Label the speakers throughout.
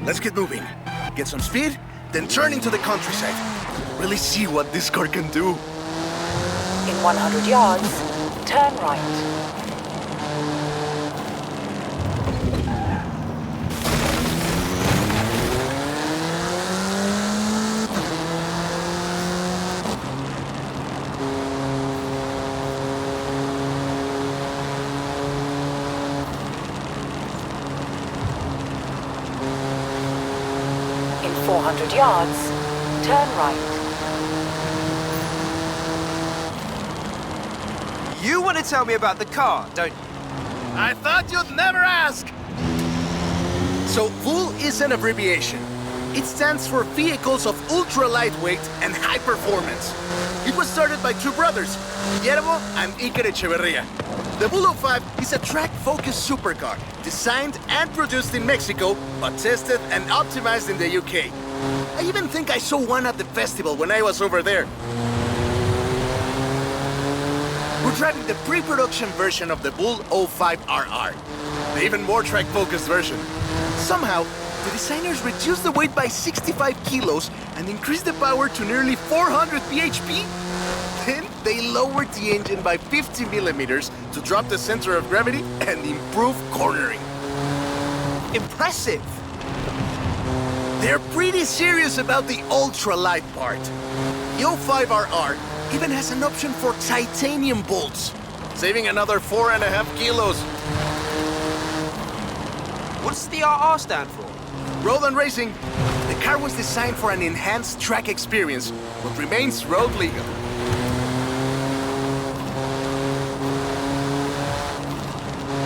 Speaker 1: Let's get moving. Get some speed, then turn into the countryside. Really see what this car can do.
Speaker 2: In 100 yards, turn right. In 400 yards, turn right.
Speaker 3: You want to tell me about the car, don't you?
Speaker 1: I thought you'd never ask! So, VUL is an abbreviation. It stands for Vehicles of Ultra Lightweight and High Performance. It was started by two brothers, Guillermo and Iker Echeverria. The VUL 05 is a track-focused supercar, designed and produced in Mexico, but tested and optimized in the UK. I even think I saw one at the festival when I was over there. We're driving the pre-production version of the VUL 05RR, the even more track-focused version. Somehow, the designers reduced the weight by 65 kilos and increased the power to nearly 400 bhp. Then they lowered the engine by 50 millimeters to drop the center of gravity and improve cornering.
Speaker 3: Impressive!
Speaker 1: They're pretty serious about the ultra-light part. The 05RR even has an option for titanium bolts, saving another 4.5 kilos.
Speaker 3: What's the RR stand for?
Speaker 1: Road and Racing. The car was designed for an enhanced track experience, but remains road legal.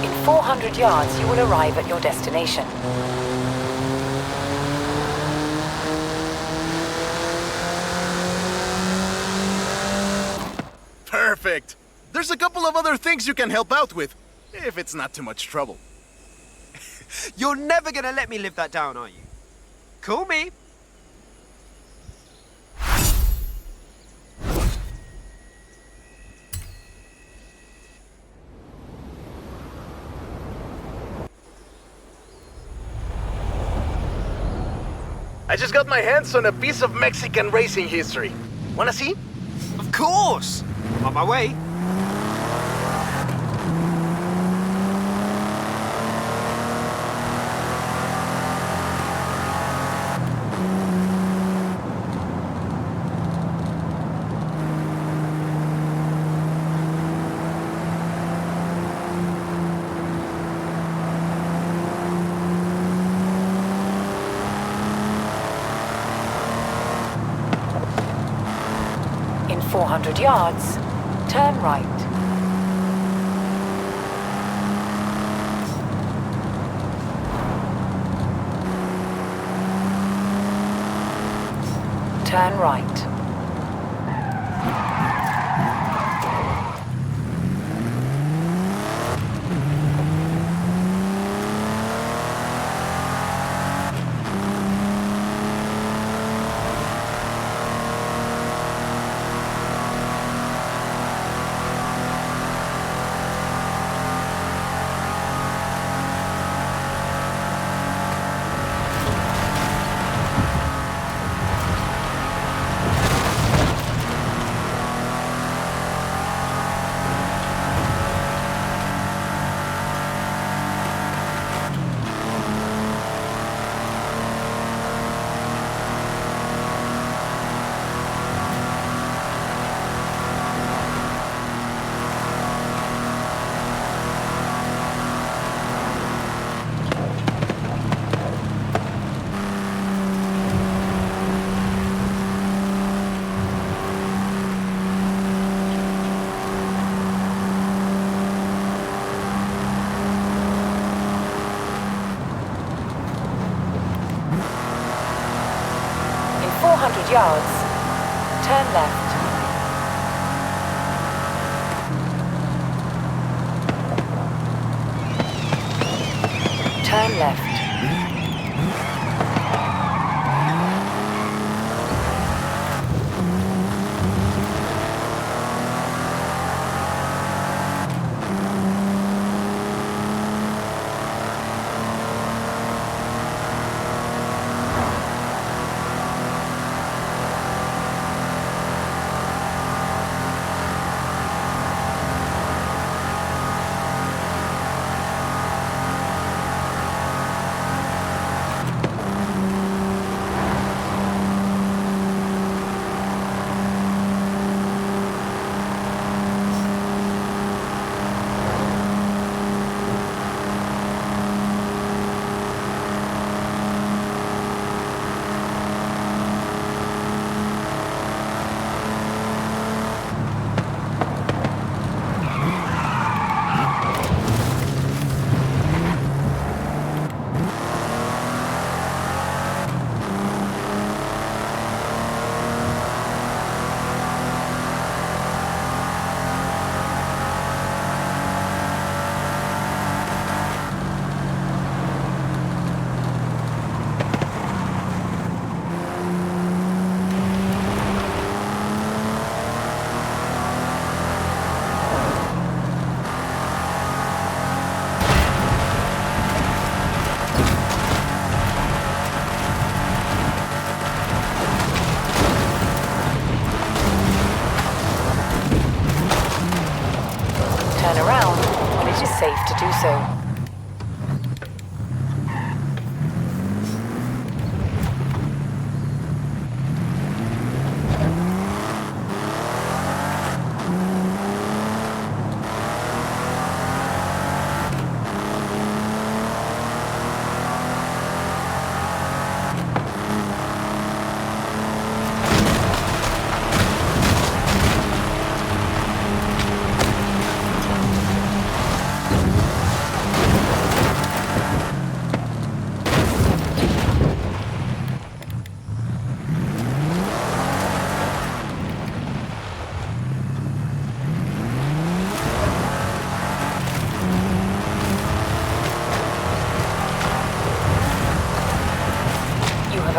Speaker 2: In 400 yards, you will arrive at your destination.
Speaker 1: Perfect! There's a couple of other things you can help out with, if it's not too much trouble.
Speaker 3: You're never gonna let me live that down, are you? Call me.
Speaker 1: I just got my hands on a piece of Mexican racing history. Wanna see?
Speaker 3: Of course! On my way.
Speaker 2: In 400 yards, turn right. Turn right. In 400 yards, turn left. Turn left.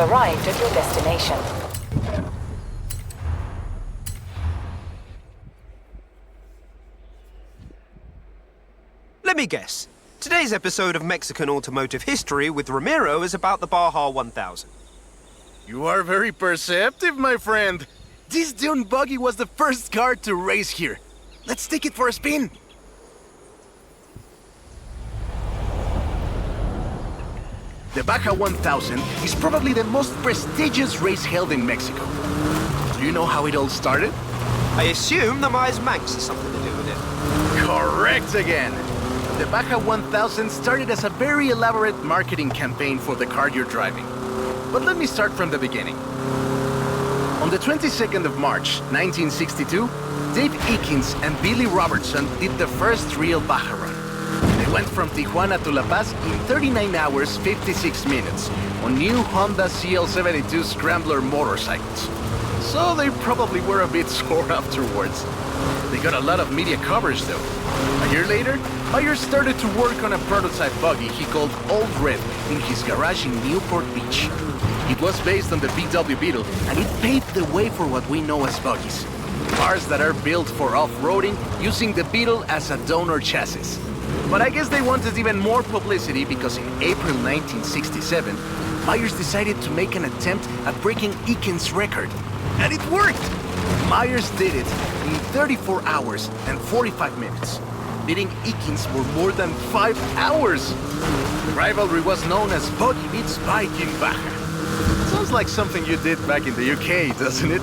Speaker 2: arrived at your destination.
Speaker 3: Let me guess. Today's episode of Mexican Automotive History with Ramiro is about the Baja 1000.
Speaker 1: You are very perceptive, my friend. This dune buggy was the first car to race here. Let's take it for a spin. The Baja 1000 is probably the most prestigious race held in Mexico. Do you know how it all started?
Speaker 3: I assume the Myers Manx has something to do with it.
Speaker 1: Correct again. The Baja 1000 started as a very elaborate marketing campaign for the car you're driving. But let me start from the beginning. On the 22nd of March, 1962, Dave Eakins and Billy Robertson did the first real Baja run. They went from Tijuana to La Paz in 39 hours, 56 minutes on new Honda CL72 Scrambler motorcycles. So they probably were a bit sore afterwards. They got a lot of media coverage though. A year later, Myers started to work on a prototype buggy he called Old Red in his garage in Newport Beach. It was based on the VW Beetle, and it paved the way for what we know as buggies. Cars that are built for off-roading using the Beetle as a donor chassis. But I guess they wanted even more publicity because in April 1967, Myers decided to make an attempt at breaking Eakins' record. And it worked! Myers did it in 34 hours and 45 minutes, beating Eakins for more than 5 hours. The rivalry was known as Buggy Beats Bike in Baja. Sounds like something you did back in the UK, doesn't it?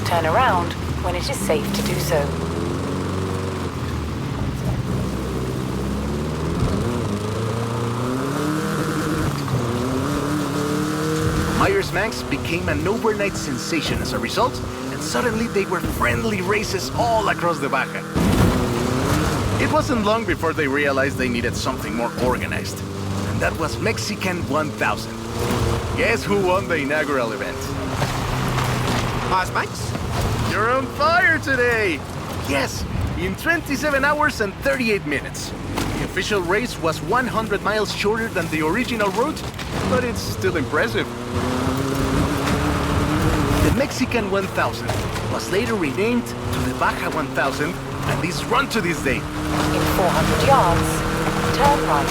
Speaker 2: Turn around when it is safe to do so.
Speaker 1: Myers Manx became an overnight sensation as a result, and suddenly they were friendly races all across the Baja. It wasn't long before they realized they needed something more organized, and that was Mexican 1000. Guess who won the inaugural event?
Speaker 3: Myers Manx?
Speaker 1: You're on fire today! Yes, in 27 hours and 38 minutes. The official race was 100 miles shorter than the original route, but it's still impressive. The Mexican 1000 was later renamed to the Baja 1000, and is run to this day.
Speaker 2: In 400 yards, turn right.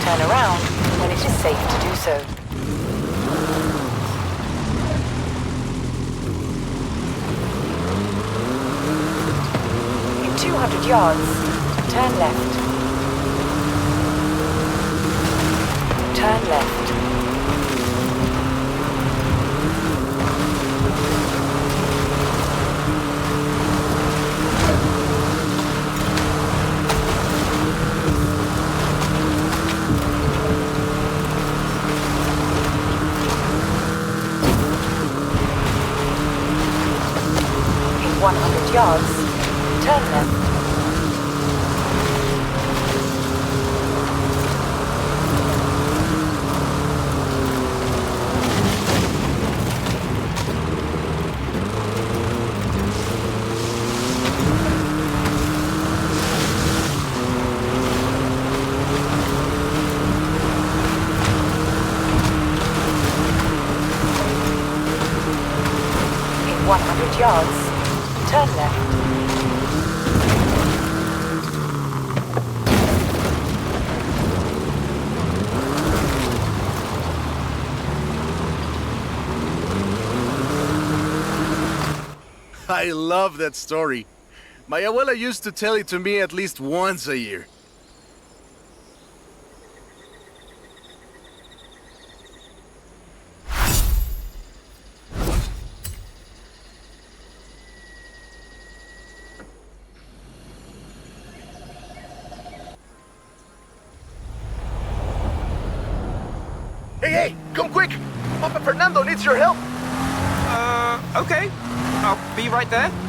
Speaker 2: Turn around when it is safe to do so. In 200 yards, turn left. Turn left. In 100 yards, turn left. In 100 yards, turn left.
Speaker 1: I love that story. My abuela used to tell it to me at least once a year. Hey, come quick! Papa Fernando needs your help!
Speaker 3: Okay. I'll be right there.